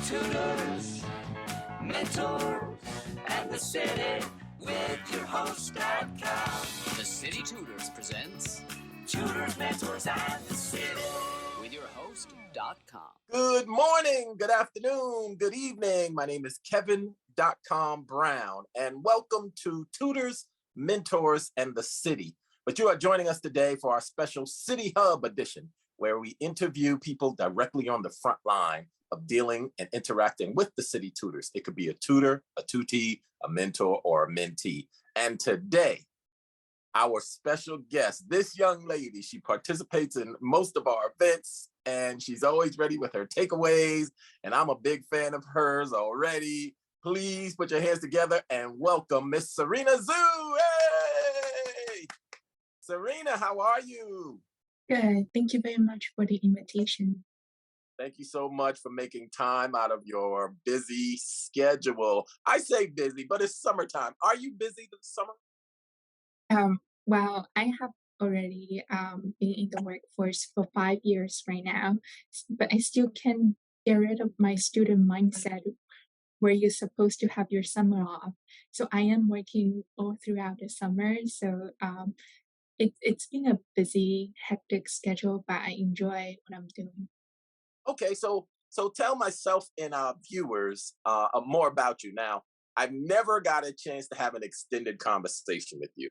Tutors, mentors, and the city with your host.com. The City Tutors presents Tutors, mentors, and the city with your host.com. Good morning, good afternoon, good evening. My name is Kevin.com Brown, and welcome to Tutors, Mentors, and the City. But you are joining us today for our special City Hub edition, where we interview people directly on the front line of dealing and interacting with the city tutors. It could be a tutor, a tutee, a mentor, or a mentee. And today, our special guest, this young lady, she participates in most of our events and she's always ready with her takeaways. And I'm a big fan of hers already. Please put your hands together and welcome Miss Serena Zhu. Hey! Serena, how are you? Good. Thank you very much for the invitation. Thank you so much for making time out of your busy schedule. I say busy, but it's summertime. Are you busy this summer? Well, I have already been in the workforce for 5 years right now, but I still can't get rid of my student mindset where you're supposed to have your summer off. So I am working all throughout the summer. So it's been a busy, hectic schedule, but I enjoy what I'm doing. Okay, so tell myself and our viewers more about you. Now, I've never got a chance to have an extended conversation with you.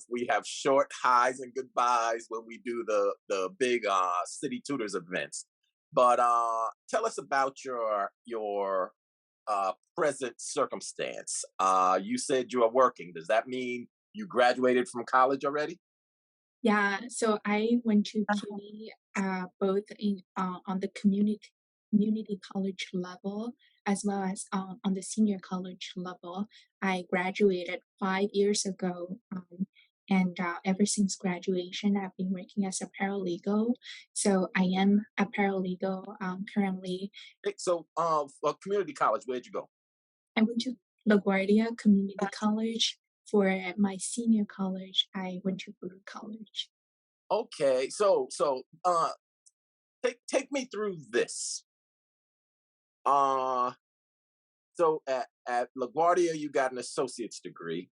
We have short highs and goodbyes when we do the big city tutors events. But tell us about your present circumstance. You said you are working. Does that mean you graduated from college already? Yeah, so I went to CUNY both in on the community college level as well as on the senior college level. I graduated 5 years ago, and ever since graduation, I've been working as a paralegal. So I am a paralegal currently. So, for community college, where'd you go? I went to LaGuardia Community College. For my senior college, I went to Baruch College. Okay, take me through this. So at LaGuardia, you got an associate's degree,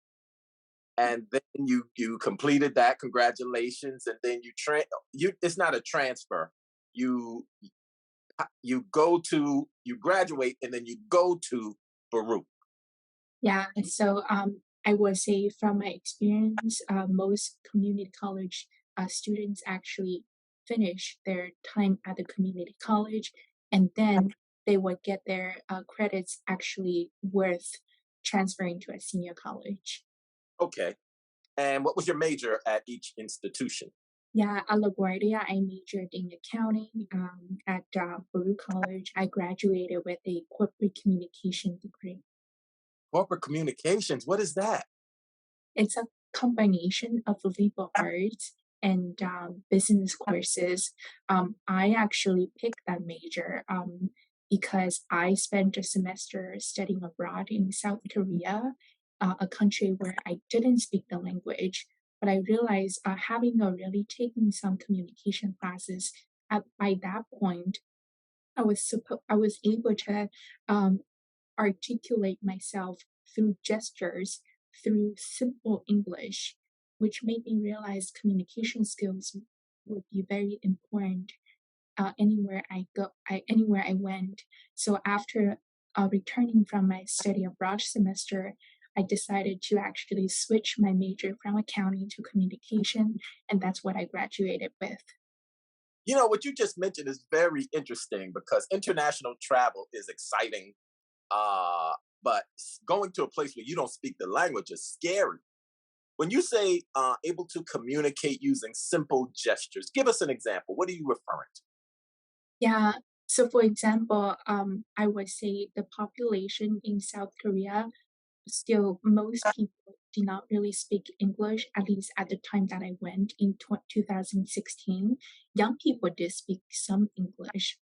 and then you completed that. Congratulations! And then you it's not a transfer. You you graduate, and then you go to Baruch. Yeah, so I would say from my experience, most community college students actually finish their time at the community college, and then they would get their credits actually worth transferring to a senior college. Okay. And what was your major at each institution? Yeah, at LaGuardia, I majored in accounting. At Baruch College, I graduated with a corporate communication degree. Corporate communications. What is that? It's a combination of liberal arts and business courses. I actually picked that major because I spent a semester studying abroad in South Korea, a country where I didn't speak the language. But I realized having already taken some communication classes by that point, I was able to um, articulate myself through gestures, through simple English, which made me realize communication skills would be very important anywhere I went. So after returning from my study abroad semester, I decided to actually switch my major from accounting to communication, and that's what I graduated with. You know, what you just mentioned is very interesting because international travel is exciting, but going to a place where you don't speak the language is scary. When you say able to communicate using simple gestures, give us an example. What are you referring to? Yeah. So, for example, I would say the population in South Korea, still most people do not really speak English, at least at the time that I went in 2016. Young people did speak some English,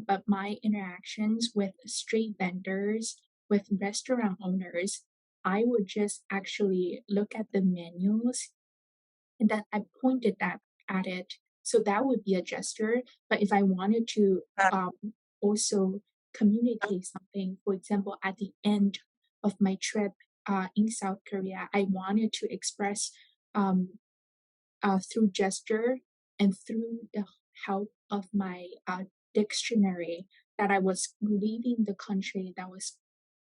but my interactions with street vendors, with restaurant owners, I would just actually look at the menus and then I pointed that at it. So that would be a gesture. But if I wanted to also communicate something. For example, at the end of my trip in South Korea, I wanted to express um, through gesture and through the help of my dictionary that I was leaving the country that was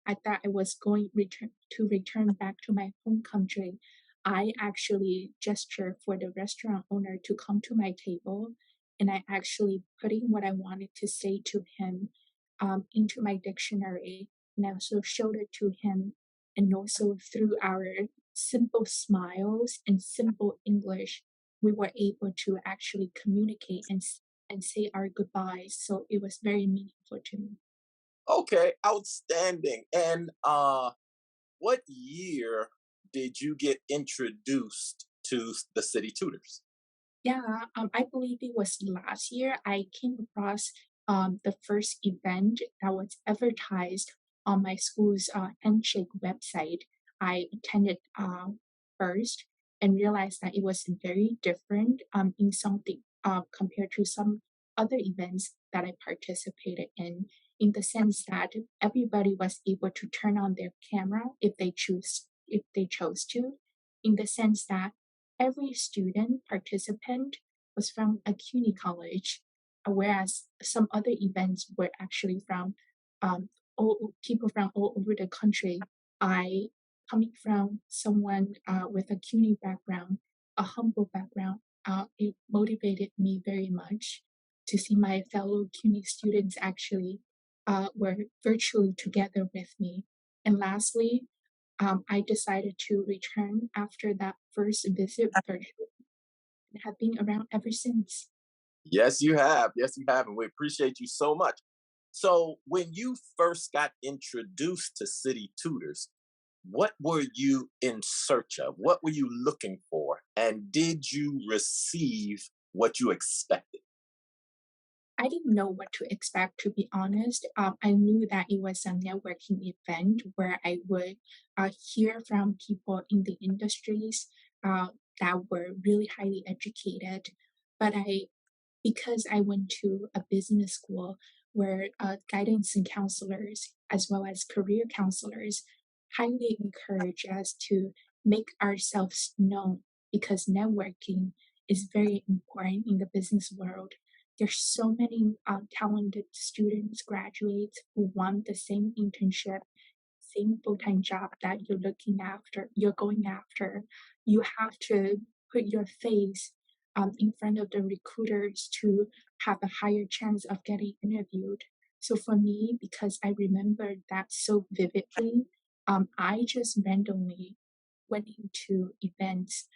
I thought I was going return back to my home country. I actually gestured for the restaurant owner to come to my table, and I actually putting what I wanted to say to him into my dictionary, and I also showed it to him, and also through our simple smiles and simple English, we were able to actually communicate and say our goodbyes. So it was very meaningful to me. Okay, outstanding. And what year did you get introduced to the City Tutors? Yeah, I believe it was last year I came across the first event that was advertised on my school's Handshake website. I attended first and realized that it was very different in something compared to some other events that I participated in the sense that everybody was able to turn on their camera if they chose to, in the sense that every student participant was from a CUNY college, whereas some other events were actually from people from all over the country. I, coming from someone with a CUNY background, a humble background, it motivated me very much to see my fellow CUNY students actually were virtually together with me. And lastly, I decided to return after that first visit virtually and have been around ever since. Yes, you have. Yes, you have. And we appreciate you so much. So, when you first got introduced to City Tutors, what were you in search of? What were you looking for? And did you receive what you expected? I didn't know what to expect, to be honest. I knew that it was a networking event where I would hear from people in the industries uh, that were really highly educated. But because I went to a business school where guidance and counselors, as well as career counselors, highly encourage us to make ourselves known because networking is very important in the business world. There's so many talented students, graduates who want the same internship, same full-time job that you're going after. You have to put your face in front of the recruiters to have a higher chance of getting interviewed. So for me, because I remembered that so vividly, I just randomly went into events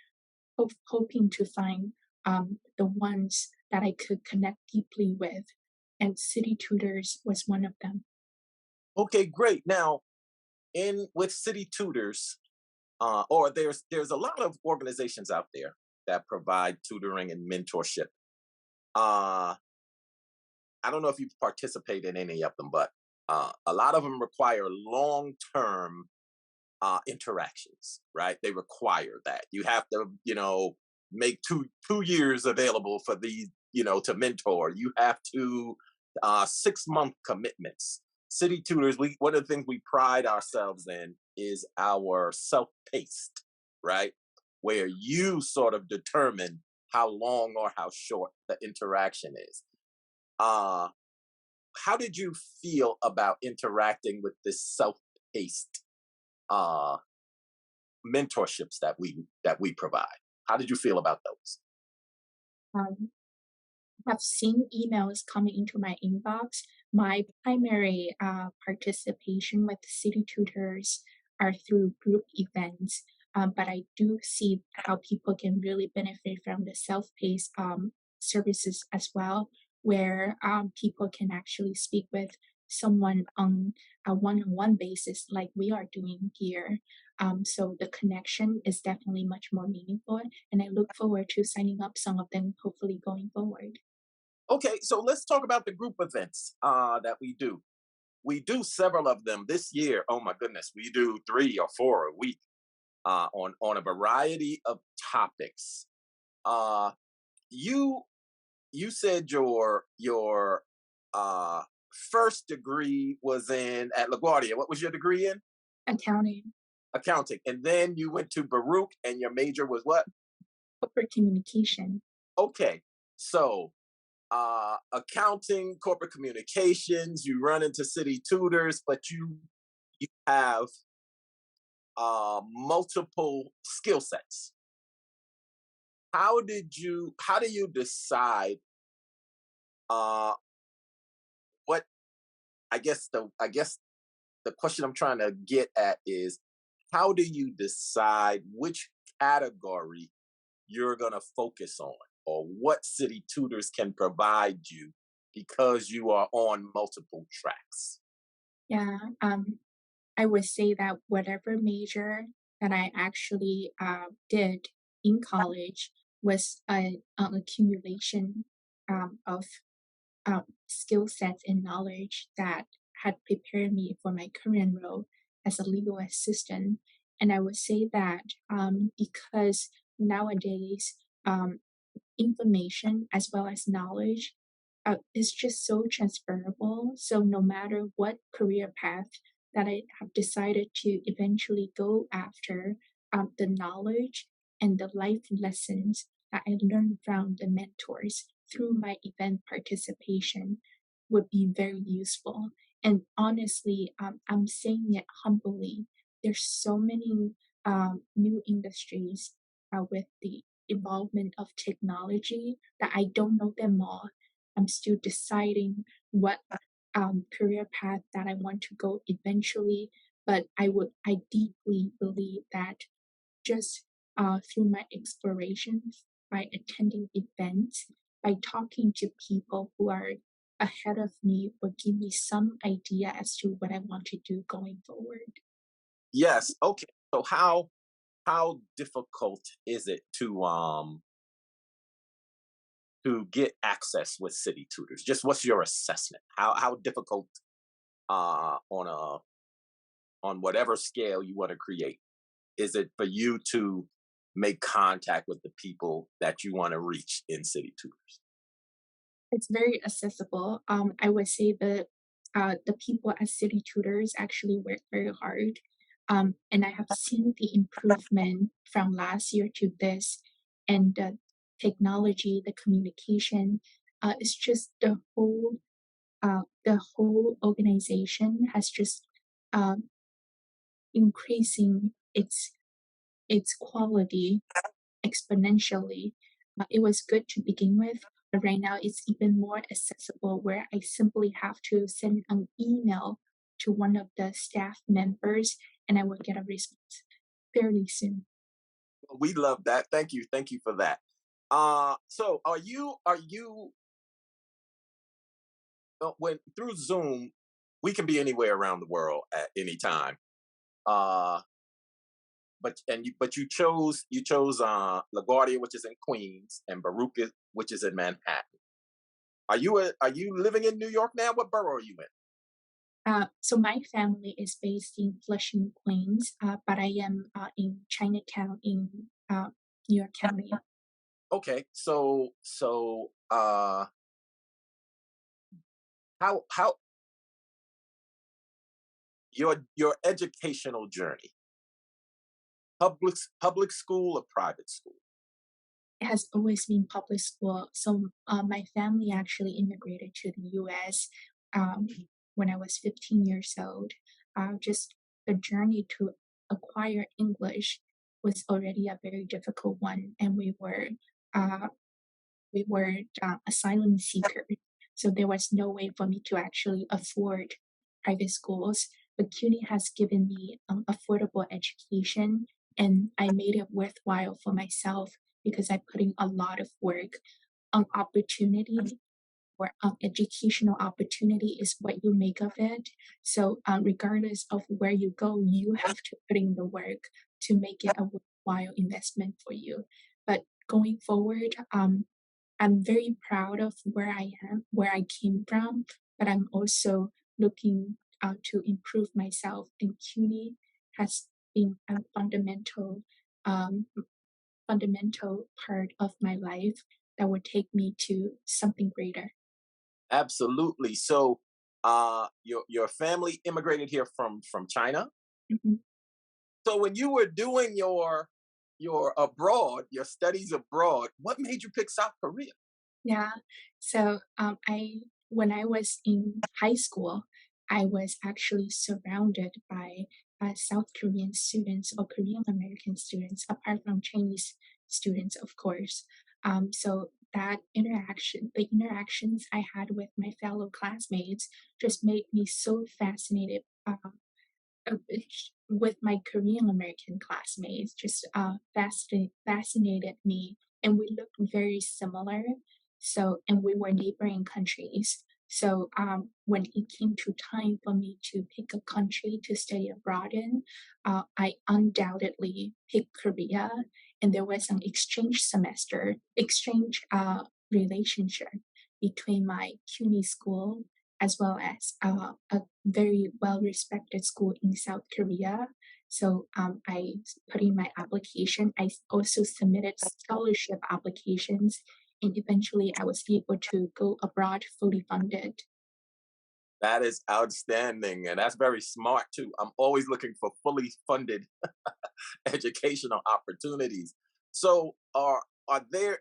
hoping to find the ones that I could connect deeply with, and City Tutors was one of them. Okay, great. Now, in with City Tutors, or there's a lot of organizations out there that provide tutoring and mentorship. Uh, I don't know if you've participated in any of them, but a lot of them require long-term interactions, right? They require that you have to, make two years available for these, to mentor. You have to 6 month commitments. City Tutors, we one of the things we pride ourselves in is our self-paced, right? Where you sort of determine how long or how short the interaction is. Uh, how did you feel about interacting with this self-paced uh, mentorships that we provide? How did you feel about those? Um, have seen emails coming into my inbox. My primary participation with City Tutors are through group events, but I do see how people can really benefit from the self-paced services as well, where people can actually speak with someone on a one-on-one basis, like we are doing here. So the connection is definitely much more meaningful, and I look forward to signing up some of them, hopefully going forward. Okay, so let's talk about the group events that we do. We do several of them this year. Oh my goodness, we do 3 or 4 a week on a variety of topics. Uh, you you said your first degree was at LaGuardia. What was your degree in? Accounting, Accounting. And then you went to Baruch and your major was what? corporate communication. Okay. So accounting, corporate communications, you run into city tutors, but you have multiple skill sets. How do you decide what I guess the question I'm trying to get at is how do you decide which category you're going to focus on or what city tutors can provide you because you are on multiple tracks? Yeah, I would say that whatever major that I actually did in college was an accumulation of skill sets and knowledge that had prepared me for my current role as a legal assistant. And I would say that because nowadays information as well as knowledge is just so transferable. So no matter what career path that I have decided to eventually go after, the knowledge and the life lessons that I learned from the mentors through my event participation would be very useful. And honestly, I'm saying it humbly. There's so many new industries with the involvement of technology that I don't know them all. I'm still deciding what career path that I want to go eventually, but I deeply believe that just through my explorations, by attending events, by talking to people who are ahead of me, will give me some idea as to what I want to do going forward. Yes. Okay. So how difficult is it to get access with city tutors? Just what's your assessment? How difficult on whatever scale you want to create is it for you to make contact with the people that you want to reach in city tutors? It's very accessible. I would say that the people as city tutors actually work very hard. And I have seen the improvement from last year to this, and the technology, the communication, it's just the whole organization has just um, increasing its quality exponentially. It was good to begin with, but right now it's even more accessible where I simply have to send an email to one of the staff members and I will get a response fairly soon. We love that. Thank you for that. So are you when through Zoom, we can be anywhere around the world at any time. Uh, but you chose LaGuardia, which is in Queens, and Baruch, which is in Manhattan. Are you living in New York now? What borough are you in? So my family is based in Flushing, Queens, but I am in Chinatown in New York County. Okay, so how your educational journey, public school or private school? It has always been public school. So my family actually immigrated to the U.S. Um, when I was 15 years old. Just the journey to acquire English was already a very difficult one, and uh, we were asylum seekers, so there was no way for me to actually afford private schools. But CUNY has given me affordable education, and I made it worthwhile for myself because I put in a lot of work. Opportunity or educational opportunity is what you make of it. So, regardless of where you go, you have to put in the work to make it a worthwhile investment for you. But going forward, I'm very proud of where I am, where I came from, but I'm also looking to improve myself. And CUNY has been a um, fundamental part of my life that would take me to something greater. Absolutely. So your family immigrated here from China. Mhm. So when you were doing your studies abroad, what made you pick South Korea? Yeah. So I when I was in high school, I was actually surrounded by South Korean students or Korean American students, apart from Chinese students, of course. So that the interactions I had with my fellow classmates, just made me so fascinated with my Korean American classmates, just fascinated me, and we looked very similar. So, and we were neighboring countries. So, when it came to time for me to pick a country to study abroad in, I undoubtedly picked Korea, and there was an exchange relationship between my CUNY school as well as a very well respected school in South Korea. So I put in my application. I also submitted scholarship applications, and eventually I was able to go abroad fully funded. That is outstanding, and that's very smart too. I'm always looking for fully funded educational opportunities. So, are there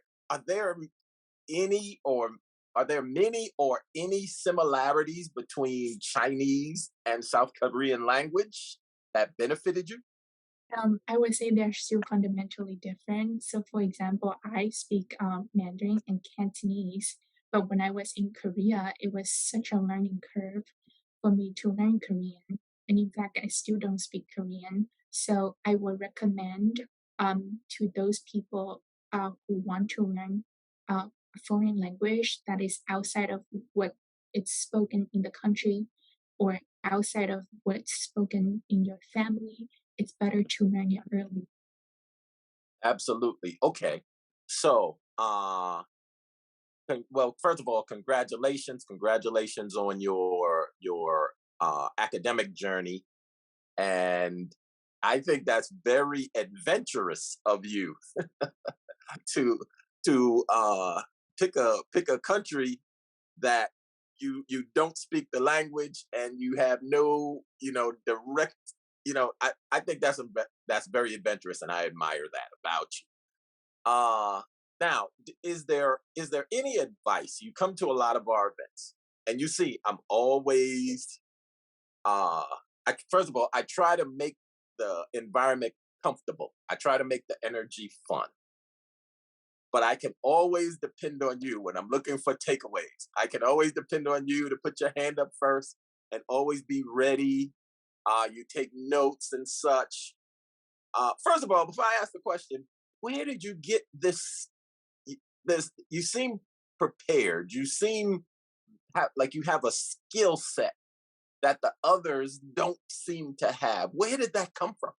any or are there many or any similarities between Chinese and South Korean language that benefited you? I would say they're still fundamentally different. So, for example, I speak Mandarin and Cantonese, but when I was in Korea, it was such a learning curve for me to learn Korean. And in fact, I still don't speak Korean. So, I would recommend to those people who want to learn a foreign language that is outside of what it's spoken in the country or outside of what's spoken in your family, it's better to learn it early. Absolutely. Okay. So, well, first of all, congratulations on your academic journey, and I think that's very adventurous of you to to pick a country that you don't speak the language and you have no direct I think that's very adventurous and I admire that about you. Now, is there any advice? You come to a lot of our events, and you see, I'm always uh, first of all, I try to make the environment comfortable. I try to make the energy fun, but I can always depend on you when I'm looking for takeaways. I can always depend on you to put your hand up first and always be ready. You take notes and such. First of all, before I ask the question, where did you get this? You seem prepared. You seem like you have a skill set that the others don't seem to have. Where did that come from?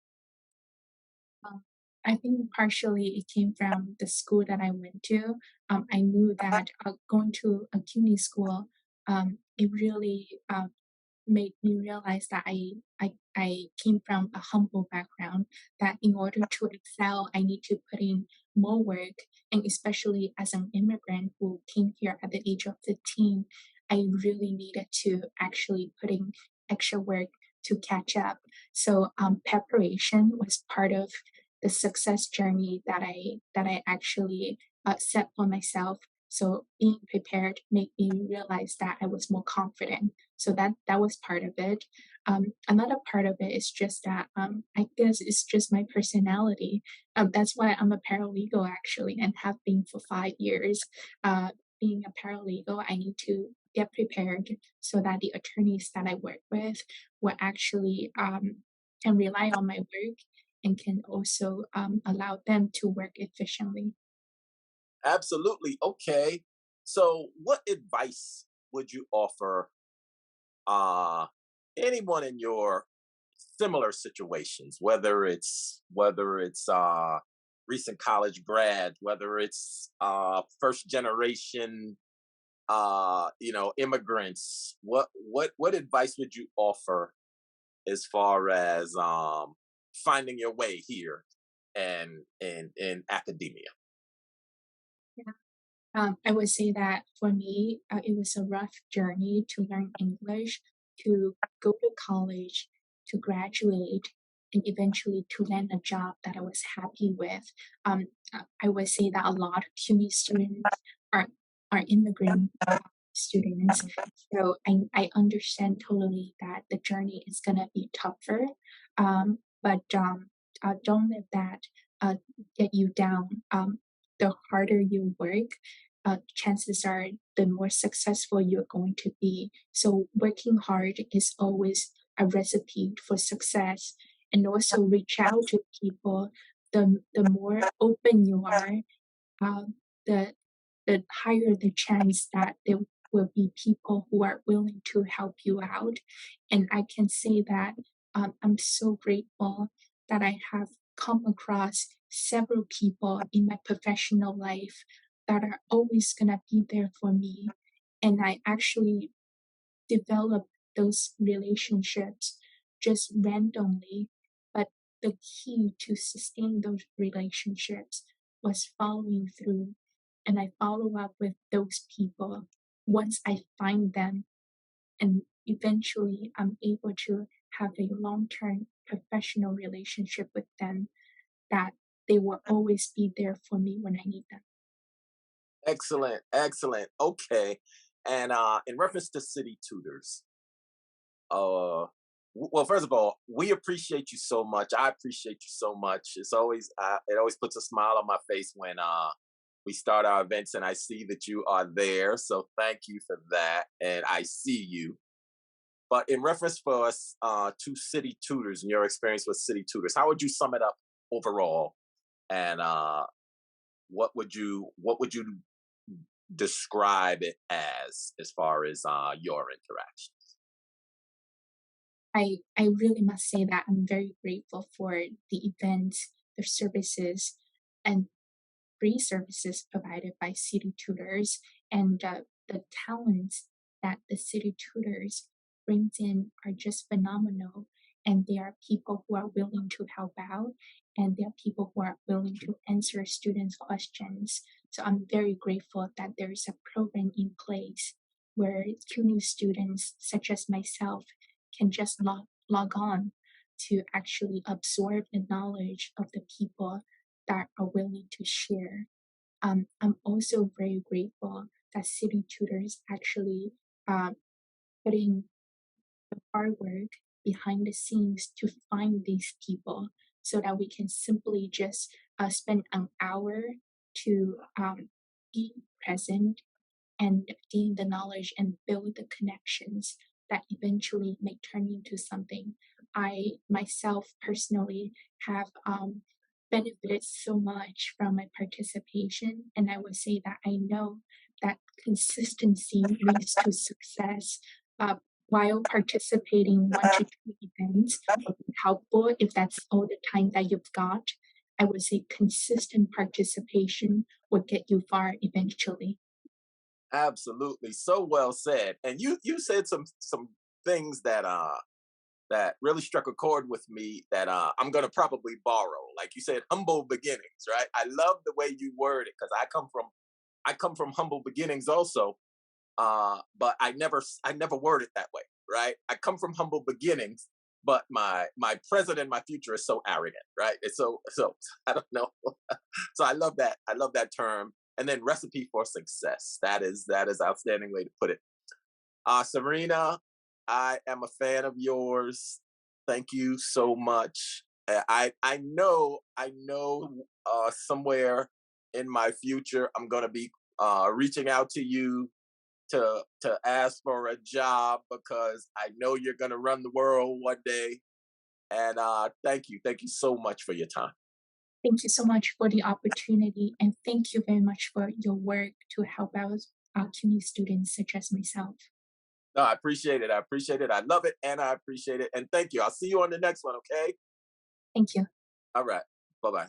Um, I think partially it came from the school that I went to. I knew that going to a CUNY school, it really made me realize that I came from a humble background, that in order to excel, I need to put in more work. And especially as an immigrant who came here at the age of 15, I really needed to actually put in extra work to catch up. So preparation was part of the success journey that I actually set for myself. So being prepared made me realize that I was more confident, so that was part of it. Another part of it is just that I guess it's just my personality. That's why I'm a paralegal actually, and have been for 5 years. Uh, Being a paralegal, I need to get prepared so that the attorneys that I work with will actually can rely on my work and can also allow them to work efficiently. Absolutely. Okay. So, what advice would you offer uh, anyone in your similar situations, whether it's recent college grad, whether it's first generation immigrants? What advice would you offer as far as finding your way here and in academia? I would say that for me, it was a rough journey to learn English, to go to college, to graduate, and eventually to land a job that I was happy with. I would say that a lot of CUNY students are are immigrant students, so I understand totally that the journey is gonna be tougher. But don't let that uh, get you down. The harder you work, chances are the more successful you're going to be. So working hard is always a recipe for success. And also reach out to people. The more open you are, um, the the higher the chance that there will be people who are willing to help you out. And I can say that I'm so grateful that I have come across several people in my professional life that are always going to be there for me. And I actually develop those relationships just randomly. But the key to sustain those relationships was following through. And I follow up with those people once I find them. And eventually, I'm able to have a long term professional relationship with them that they will always be there for me when I need them. Excellent, excellent. Okay. And in reference to city tutors, well, first of all, we appreciate you so much. I appreciate you so much. It always puts a smile on my face when we start our events and I see that you are there. So thank you for that. And I see you. But in reference for us to city tutors and your experience with city tutors, how would you sum it up overall? And what would you describe it as far as your interaction? I really must say that I'm very grateful for the event, the services, and free services provided by city tutors, and the talents that the city tutors brings in are just phenomenal. And they are people who are willing to help out, and they are people who are willing to answer students' questions. So I'm very grateful that there is a program in place where CUNY students such as myself can just log on to actually absorb the knowledge of the people that are willing to share. I'm also very grateful that city tutors actually uh, put in the hard work behind the scenes to find these people so that we can simply just spend an hour to be present and gain the knowledge and build the connections that eventually may turn into something. I myself personally have benefited so much from my participation, and I would say that I know that consistency leads to success. Uh, while participating 1 to 2 events would be helpful if that's all the time that you've got. I would say consistent participation will get you far eventually. Absolutely, so well said. And you said some things that really struck a chord with me that I'm gonna probably borrow. Like you said, humble beginnings, right? I love the way you word it because I come from humble beginnings also, but I never word it that way, right? I come from humble beginnings, but my present and my future is so arrogant, right? It's so I don't know. So I love that. I love that term. And then recipe for success. That is outstanding way to put it. Serena, I am a fan of yours. Thank you so much. I know somewhere in my future I'm gonna be reaching out to you to ask for a job because I know you're gonna run the world one day. And thank you so much for your time. Thank you so much for the opportunity, and thank you very much for your work to help out CUNY students such as myself. No, I appreciate it. I appreciate it. I love it, and I appreciate it. And thank you. I'll see you on the next one. Okay. Thank you. All right. Bye bye.